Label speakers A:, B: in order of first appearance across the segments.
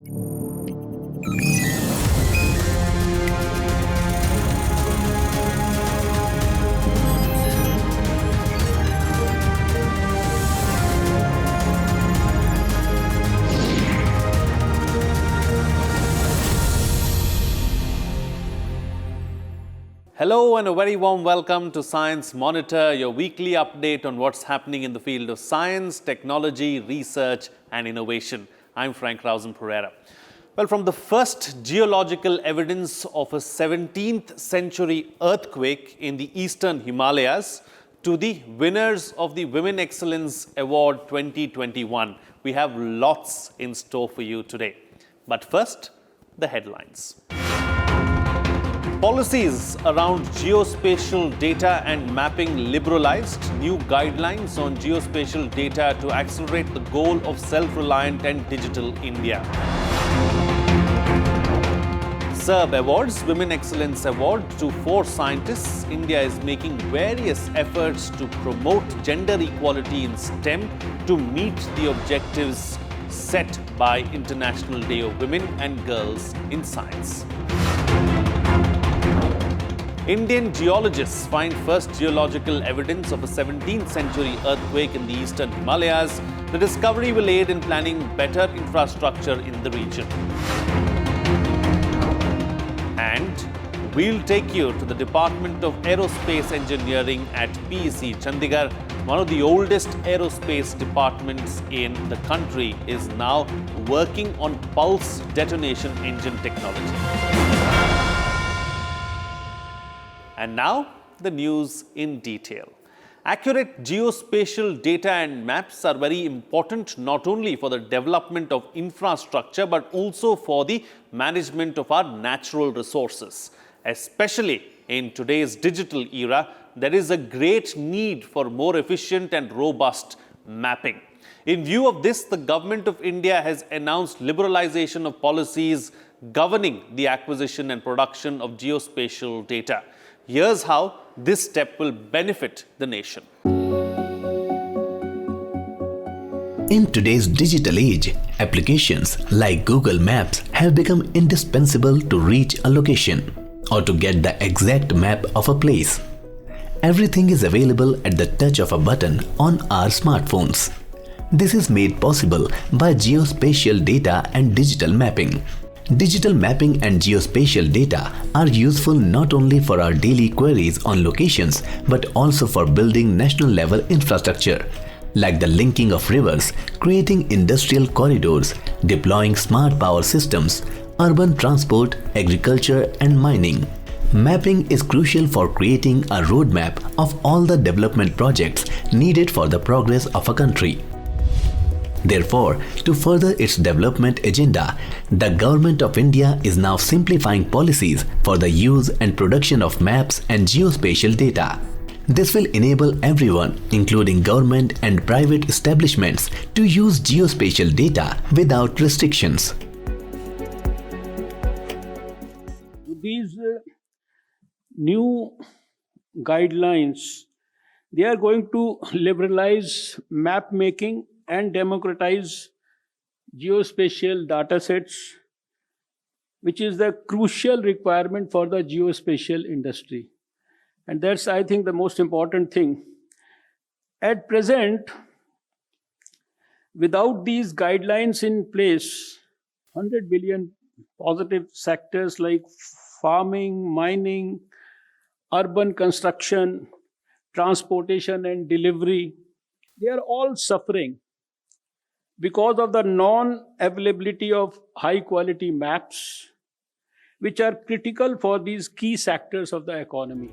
A: Hello and a very warm welcome to Science Monitor, your weekly update on what's happening in the field of science, technology, research and innovation. I'm Frank Rausen Pereira. Well, from the first geological evidence of a 17th century earthquake in the eastern Himalayas to the winners of the Women Excellence Award 2021, we have lots in store for you today. But first, the headlines. Policies around geospatial data and mapping liberalized. New guidelines on geospatial data to accelerate the goal of self-reliant and digital India. SERB Awards, Women Excellence Award to 4 scientists. India is making various efforts to promote gender equality in STEM to meet the objectives set by International Day of Women and Girls in Science. Indian geologists find first geological evidence of a 17th century earthquake in the eastern Himalayas. The discovery will aid in planning better infrastructure in the region. And we'll take you to the Department of Aerospace Engineering at PEC Chandigarh. One of the oldest aerospace departments in the country is now working on pulse detonation engine technology. And now, the news in detail. Accurate geospatial data and maps are very important not only for the development of infrastructure but also for the management of our natural resources. Especially in today's digital era, there is a great need for more efficient and robust mapping. In view of this, the Government of India has announced liberalization of policies governing the acquisition and production of geospatial data. Here's how this step will benefit the nation.
B: In today's digital age, applications like Google Maps have become indispensable to reach a location or to get the exact map of a place. Everything is available at the touch of a button on our smartphones. This is made possible by geospatial data and digital mapping. Digital mapping and geospatial data are useful not only for our daily queries on locations but also for building national level infrastructure like the linking of rivers, creating industrial corridors, deploying smart power systems, urban transport, agriculture and mining. Mapping is crucial for creating a roadmap of all the development projects needed for the progress of a country. Therefore, to further its development agenda, the Government of India is now simplifying policies for the use and production of maps and geospatial data. This will enable everyone, including government and private establishments, to use geospatial data without restrictions.
C: These new guidelines, they are going to liberalize map making and democratize geospatial datasets, which is the crucial requirement for the geospatial industry. And that's, I think, the most important thing. At present, without these guidelines in place, 100 billion positive sectors like farming, mining, urban construction, transportation and delivery, they are all suffering because of the non-availability of high-quality maps, which are critical for these key sectors of the economy.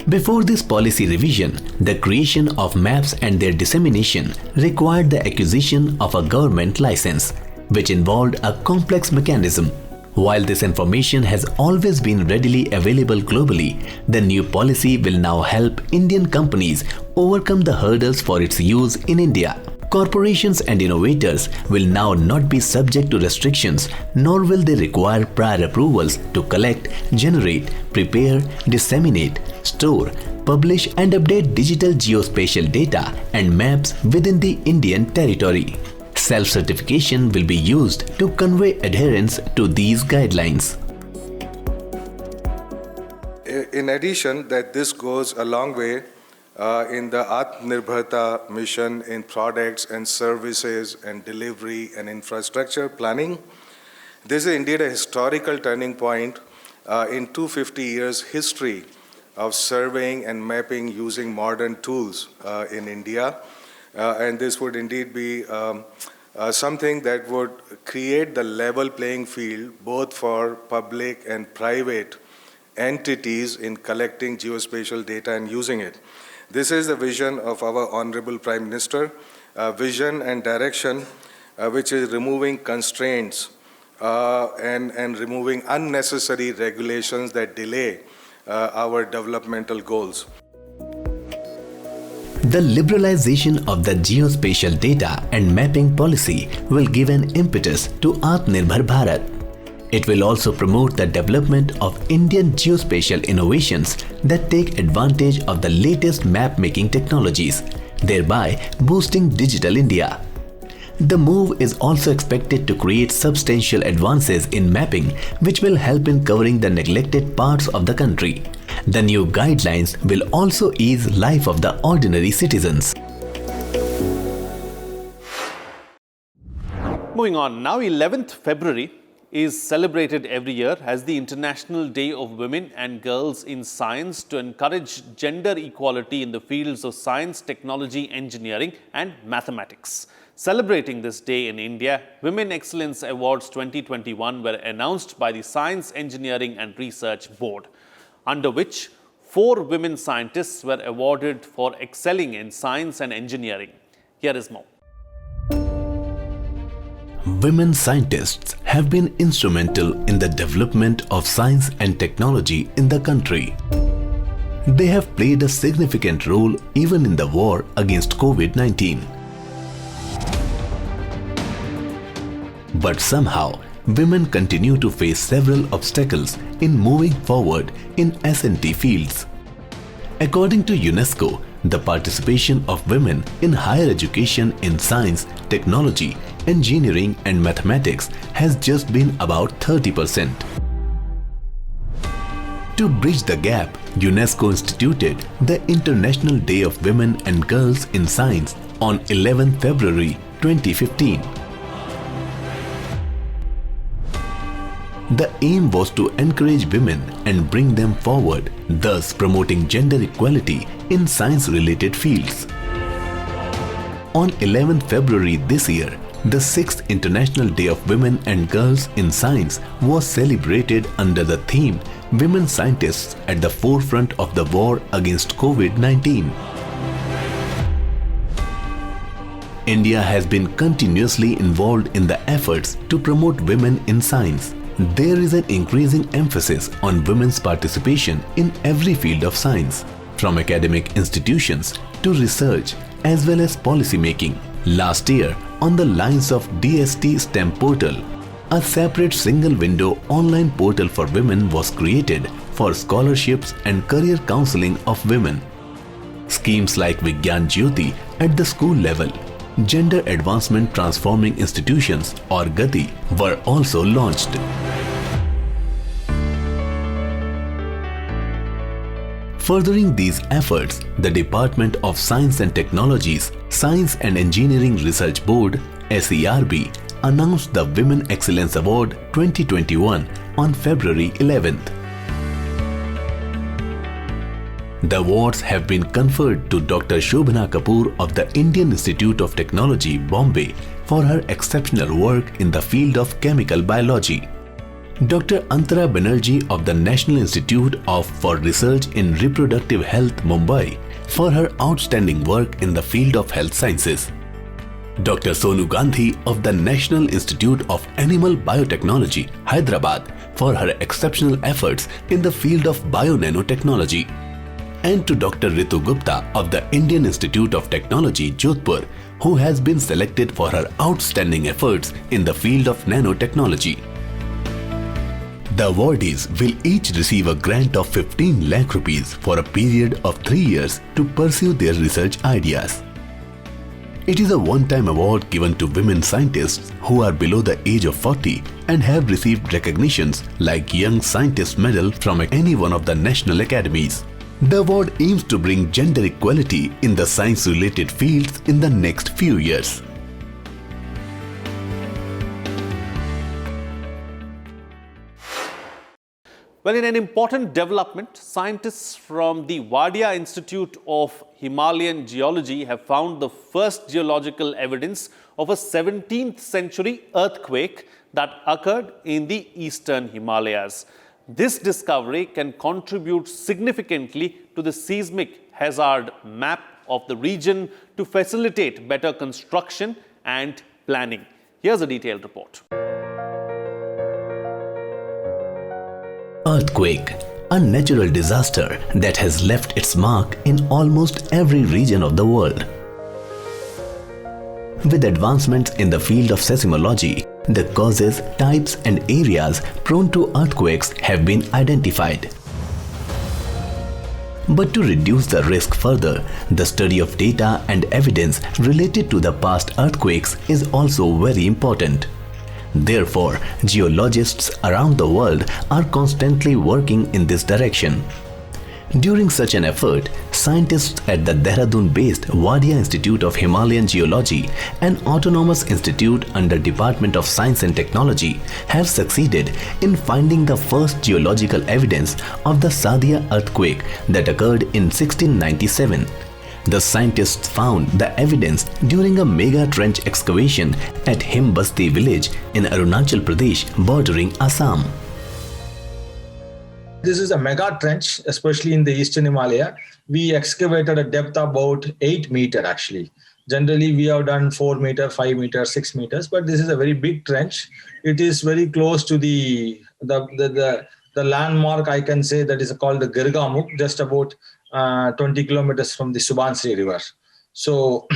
B: Before this policy revision, the creation of maps and their dissemination required the acquisition of a government license, which involved a complex mechanism. While this information has always been readily available globally, the new policy will now help Indian companies overcome the hurdles for its use in India. Corporations and innovators will now not be subject to restrictions, nor will they require prior approvals to collect, generate, prepare, disseminate, store, publish and update digital geospatial data and maps within the Indian territory. Self-certification will be used to convey adherence to these guidelines.
D: In addition, that this goes a long way in the Atmanirbharta mission in products and services and delivery and infrastructure planning. This is indeed a historical turning point in 250 years history of surveying and mapping using modern tools in India. And this would indeed be something that would create the level playing field both for public and private entities in collecting geospatial data and using it. This is the vision of our Honorable Prime Minister, vision and direction which is removing constraints and removing unnecessary regulations that delay our developmental goals.
B: The liberalization of the geospatial data and mapping policy will give an impetus to Atmanirbhar Bharat. It will also promote the development of Indian geospatial innovations that take advantage of the latest map-making technologies, thereby boosting Digital India. The move is also expected to create substantial advances in mapping, which will help in covering the neglected parts of the country. The new guidelines will also ease life of the ordinary citizens.
A: Moving on, now 11th February is celebrated every year as the International Day of Women and Girls in Science to encourage gender equality in the fields of science, technology, engineering and mathematics. Celebrating this day in India, Women Excellence Awards 2021 were announced by the Science, Engineering and Research Board, under which 4 women scientists were awarded for excelling in science and engineering. Here is more.
B: Women scientists have been instrumental in the development of science and technology in the country. They have played a significant role even in the war against COVID-19. But somehow, women continue to face several obstacles in moving forward in S&T fields. According to UNESCO, the participation of women in higher education in science, technology, engineering and mathematics has just been about 30%. To bridge the gap, UNESCO instituted the International Day of Women and Girls in Science on 11 February 2015. The aim was to encourage women and bring them forward, thus promoting gender equality in science-related fields. On 11 February this year, the 6th International Day of Women and Girls in Science was celebrated under the theme Women Scientists at the Forefront of the War Against COVID-19. India has been continuously involved in the efforts to promote women in science. There is an increasing emphasis on women's participation in every field of science, from academic institutions to research as well as policy making. Last year, on the lines of DST STEM portal, a separate single-window online portal for women was created for scholarships and career counseling of women. Schemes like Vigyan Jyoti at the school level, Gender Advancement Transforming Institutions or GATI were also launched. Furthering these efforts, the Department of Science and Technology's Science and Engineering Research Board (SERB) announced the Women Excellence Award 2021 on February 11th. The awards have been conferred to Dr. Shobhana Kapoor of the Indian Institute of Technology, Bombay, for her exceptional work in the field of chemical biology. Dr. Antara Banerjee of the National Institute for Research in Reproductive Health, Mumbai, for her outstanding work in the field of health sciences. Dr. Sonu Gandhi of the National Institute of Animal Biotechnology, Hyderabad, for her exceptional efforts in the field of bio-nanotechnology. And to Dr. Ritu Gupta of the Indian Institute of Technology, Jodhpur, who has been selected for her outstanding efforts in the field of nanotechnology. The awardees will each receive a grant of 15 lakh rupees for a period of 3 years to pursue their research ideas. It is a one-time award given to women scientists who are below the age of 40 and have received recognitions like Young Scientist Medal from any one of the national academies. The award aims to bring gender equality in the science-related fields in the next few years.
A: Well, in an important development, scientists from the Wadia Institute of Himalayan Geology have found the first geological evidence of a 17th century earthquake that occurred in the eastern Himalayas. This discovery can contribute significantly to the seismic hazard map of the region to facilitate better construction and planning. Here's a detailed report.
B: Earthquake, a natural disaster that has left its mark in almost every region of the world. With advancements in the field of seismology, the causes, types and areas prone to earthquakes have been identified. But to reduce the risk further, the study of data and evidence related to the past earthquakes is also very important. Therefore, geologists around the world are constantly working in this direction. During such an effort, scientists at the Dehradun-based Wadia Institute of Himalayan Geology, an autonomous institute under Department of Science and Technology, have succeeded in finding the first geological evidence of the Sadia earthquake that occurred in 1697. The scientists found the evidence during a mega trench excavation at Himbasti village in Arunachal Pradesh bordering Assam.
E: This is a mega trench, especially in the eastern Himalaya. We excavated a depth about 8 meters actually. Generally, we have done 4 meters, 5 meters, 6 meters, but this is a very big trench. It is very close to the landmark, I can say, that is called the Girgamukh, just about 20 kilometers from the Subansiri river. So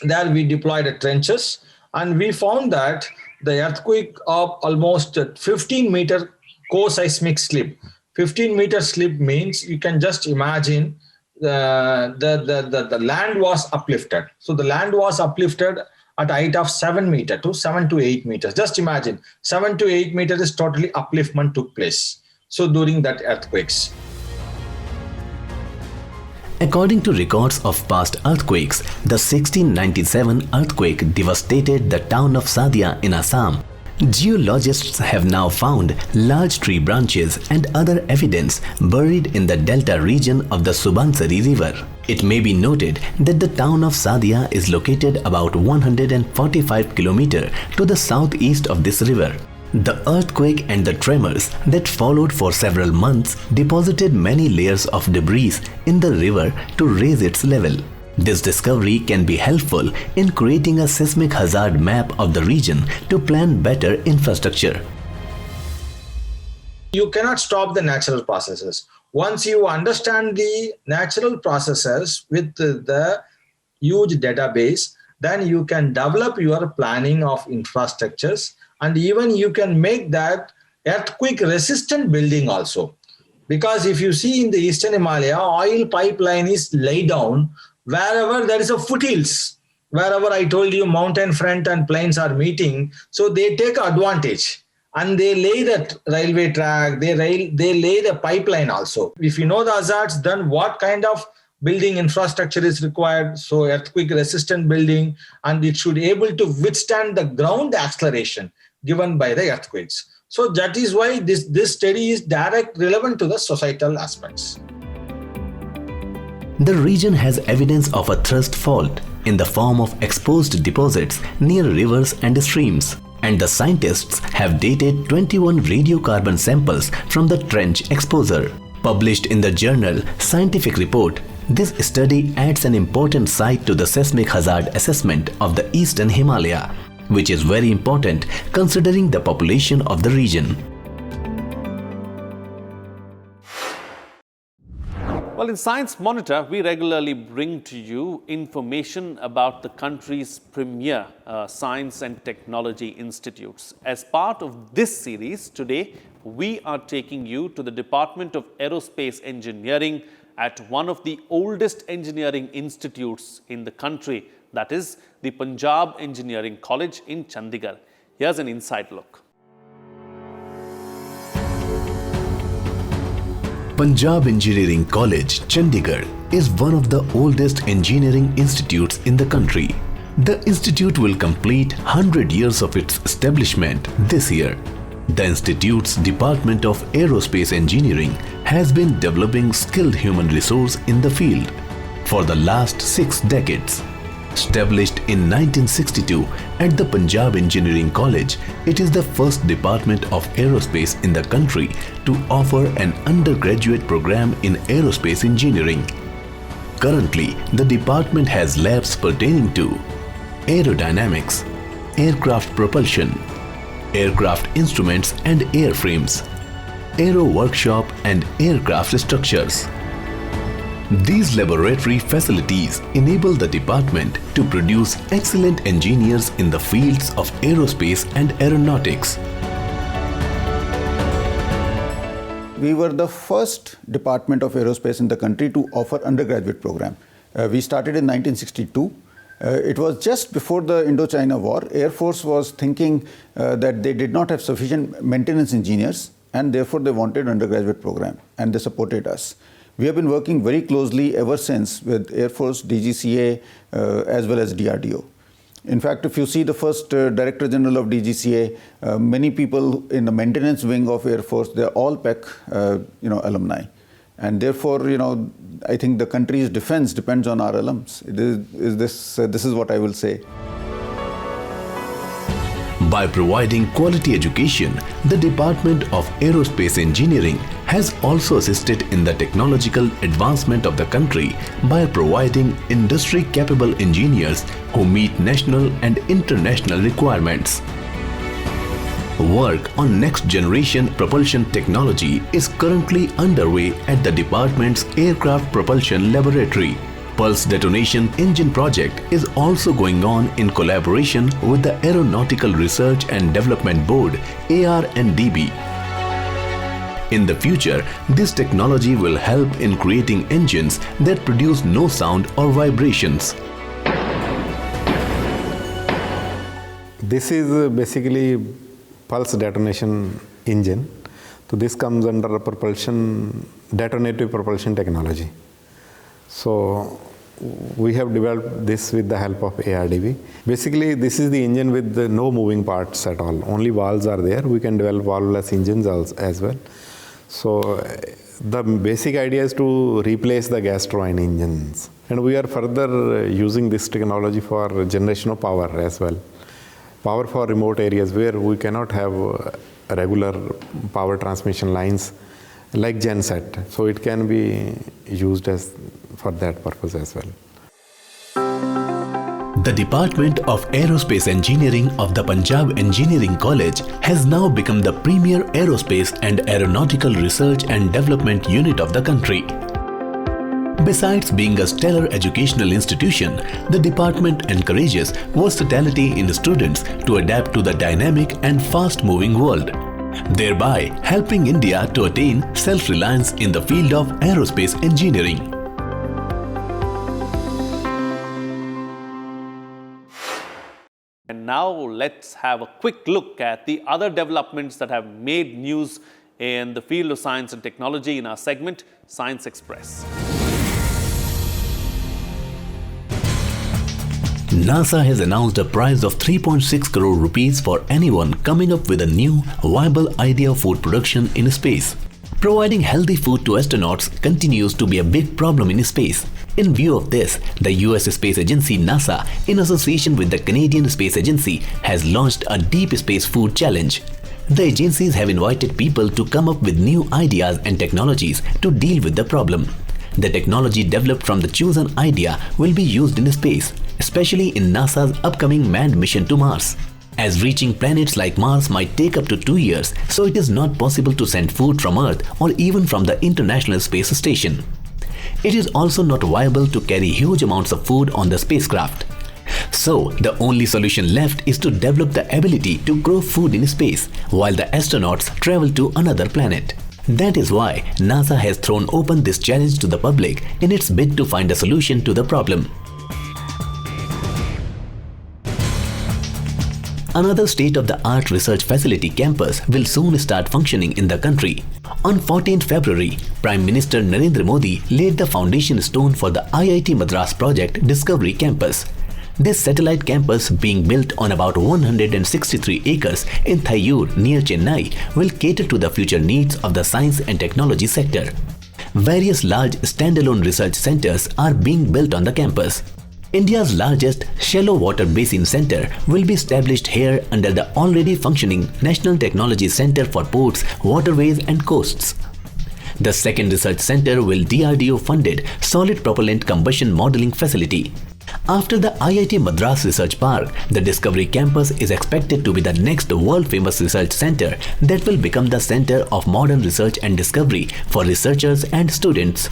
E: there we deployed the trenches and we found that the earthquake of almost 15 meter co-seismic slip. 15 meter slip means you can just imagine the land was uplifted. So the land was uplifted at a height of 7 meters to 7 to 8 meters. Just imagine 7 to 8 meters is totally upliftment took place. So during that earthquakes.
B: According to records of past earthquakes, the 1697 earthquake devastated the town of Sadia in Assam. Geologists have now found large tree branches and other evidence buried in the delta region of the Subansiri river. It may be noted that the town of Sadia is located about 145 km to the southeast of this river. The earthquake and the tremors that followed for several months deposited many layers of debris in the river to raise its level. This discovery can be helpful in creating a seismic hazard map of the region to plan better infrastructure.
E: You cannot stop the natural processes. Once you understand the natural processes with the huge database, then you can develop your planning of infrastructures, and even you can make that earthquake resistant building also. Because if you see in the eastern Himalaya, oil pipeline is laid down wherever there is a foothills, wherever I told you mountain front and plains are meeting. So they take advantage and they lay that railway track, they lay the pipeline also. If you know the hazards, then what kind of building infrastructure is required? So earthquake resistant building, and it should be able to withstand the ground acceleration given by the earthquakes. So that is why this study is direct relevant to the societal aspects.
B: The region has evidence of a thrust fault in the form of exposed deposits near rivers and streams, and the scientists have dated 21 radiocarbon samples from the trench exposure. Published in the journal Scientific Report, this study adds an important site to the seismic hazard assessment of the eastern Himalaya, which is very important considering the population of the region.
A: Well, in Science Monitor, we regularly bring to you information about the country's premier science and technology institutes. As part of this series, today we are taking you to the Department of Aerospace Engineering at one of the oldest engineering institutes in the country, that is the Punjab Engineering College in Chandigarh. Here's an inside look.
B: Punjab Engineering College, Chandigarh is one of the oldest engineering institutes in the country. The institute will complete 100 years of its establishment this year. The institute's Department of Aerospace Engineering has been developing skilled human resource in the field for the last 6 decades. Established in 1962 at the Punjab Engineering College, it is the first department of aerospace in the country to offer an undergraduate program in aerospace engineering. Currently, the department has labs pertaining to aerodynamics, aircraft propulsion, aircraft instruments and airframes, aero workshop and aircraft structures. These laboratory facilities enable the department to produce excellent engineers in the fields of aerospace and aeronautics.
F: We were the first department of aerospace in the country to offer undergraduate program. We started in 1962. It was just before the Indochina War. Air Force was thinking that they did not have sufficient maintenance engineers, and therefore they wanted undergraduate program, and they supported us. We have been working very closely ever since with Air Force, DGCA, as well as DRDO. In fact, if you see the first Director General of DGCA, many people in the maintenance wing of Air Force, they're all PEC alumni. And therefore, I think the country's defense depends on our alums. This is what I will say.
B: By providing quality education, the Department of Aerospace Engineering has also assisted in the technological advancement of the country by providing industry-capable engineers who meet national and international requirements. Work on next-generation propulsion technology is currently underway at the department's Aircraft Propulsion Laboratory. Pulse Detonation Engine project is also going on in collaboration with the Aeronautical Research and Development Board, AR&DB. In the future, this technology will help in creating engines that produce no sound or vibrations.
G: This is basically pulse detonation engine. So this comes under a detonative propulsion technology. So we have developed this with the help of ARDB. Basically, this is the engine with no moving parts at all. Only valves are there. We can develop valveless engines as well. So the basic idea is to replace the gas turbine engines. And we are further using this technology for generation of power as well. Power for remote areas where we cannot have regular power transmission lines like genset. So it can be used for that purpose as well.
B: The Department of Aerospace Engineering of the Punjab Engineering College has now become the premier aerospace and aeronautical research and development unit of the country. Besides being a stellar educational institution, the department encourages versatility in the students to adapt to the dynamic and fast-moving world, thereby helping India to attain self-reliance in the field of aerospace engineering.
A: And now let's have a quick look at the other developments that have made news in the field of science and technology in our segment, Science Express.
B: NASA has announced a prize of 3.6 crore rupees for anyone coming up with a new, viable idea of food production in space. Providing healthy food to astronauts continues to be a big problem in space. In view of this, the US Space Agency NASA, in association with the Canadian Space Agency, has launched a Deep Space Food Challenge. The agencies have invited people to come up with new ideas and technologies to deal with the problem. The technology developed from the chosen idea will be used in space, especially in NASA's upcoming manned mission to Mars. As reaching planets like Mars might take up to 2 years, so it is not possible to send food from Earth or even from the International Space Station. It is also not viable to carry huge amounts of food on the spacecraft. So, the only solution left is to develop the ability to grow food in space while the astronauts travel to another planet. That is why NASA has thrown open this challenge to the public in its bid to find a solution to the problem. Another state-of-the-art research facility campus will soon start functioning in the country. On 14th February, Prime Minister Narendra Modi laid the foundation stone for the IIT Madras project Discovery Campus. This satellite campus, being built on about 163 acres in Thaiyur near Chennai, will cater to the future needs of the science and technology sector. Various large standalone research centers are being built on the campus. India's largest shallow water basin center will be established here under the already functioning National Technology Center for Ports, Waterways and Coasts. The second research center will DRDO-funded solid propellant combustion modeling facility. After the IIT Madras Research Park, the Discovery Campus is expected to be the next world-famous research center that will become the center of modern research and discovery for researchers and students.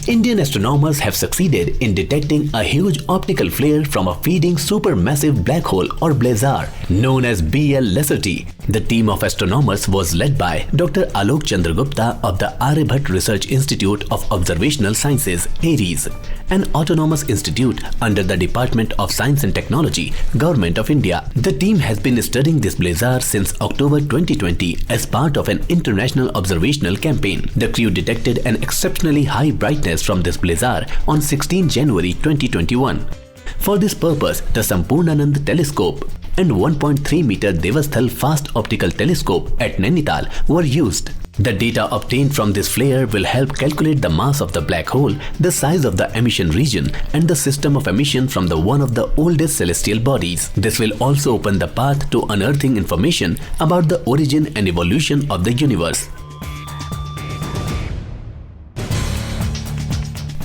B: Indian astronomers have succeeded in detecting a huge optical flare from a feeding supermassive black hole or blazar known as BL Lacerti. The team of astronomers was led by Dr. Alok Chandragupta of the Aryabhat Research Institute of Observational Sciences, ARIES, an autonomous institute under the Department of Science and Technology, Government of India. The team has been studying this blazar since October 2020 as part of an international observational campaign. The crew detected an exceptionally high brightness from this blazar on 16 January 2021. For this purpose, the Sampurnanand telescope and 1.3 meter Devasthal fast optical telescope at Nainital were used. The data obtained from this flare will help calculate the mass of the black hole, the size of the emission region, and the system of emission from one of the oldest celestial bodies. This will also open the path to unearthing information about the origin and evolution of the universe.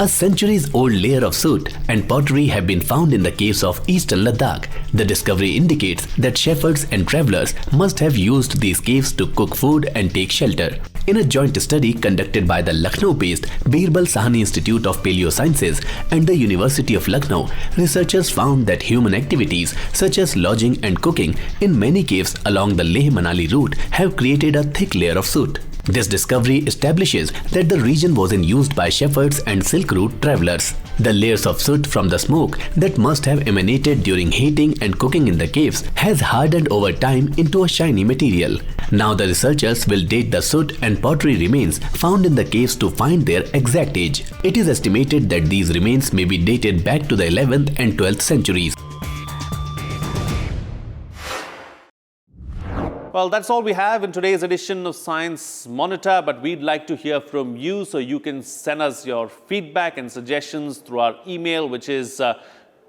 B: A centuries-old layer of soot and pottery have been found in the caves of eastern Ladakh. The discovery indicates that shepherds and travelers must have used these caves to cook food and take shelter. In a joint study conducted by the Lucknow-based Birbal Sahni Institute of Paleosciences and the University of Lucknow, researchers found that human activities such as lodging and cooking in many caves along the Leh-Manali route have created a thick layer of soot. This discovery establishes that the region was in use by shepherds and Silk Route travelers. The layers of soot from the smoke that must have emanated during heating and cooking in the caves has hardened over time into a shiny material. Now the researchers will date the soot and pottery remains found in the caves to find their exact age. It is estimated that these remains may be dated back to the 11th and 12th centuries.
A: Well, that's all we have in today's edition of Science Monitor, but we'd like to hear from you, so you can send us your feedback and suggestions through our email, which is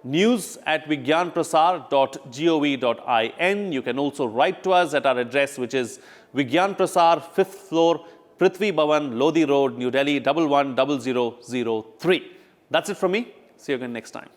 A: news@vigyanprasar.gov.in. You can also write to us at our address, which is Vigyan Prasar, 5th floor, Prithvi Bhavan, Lodi Road, New Delhi, 110003. That's it from me. See you again next time.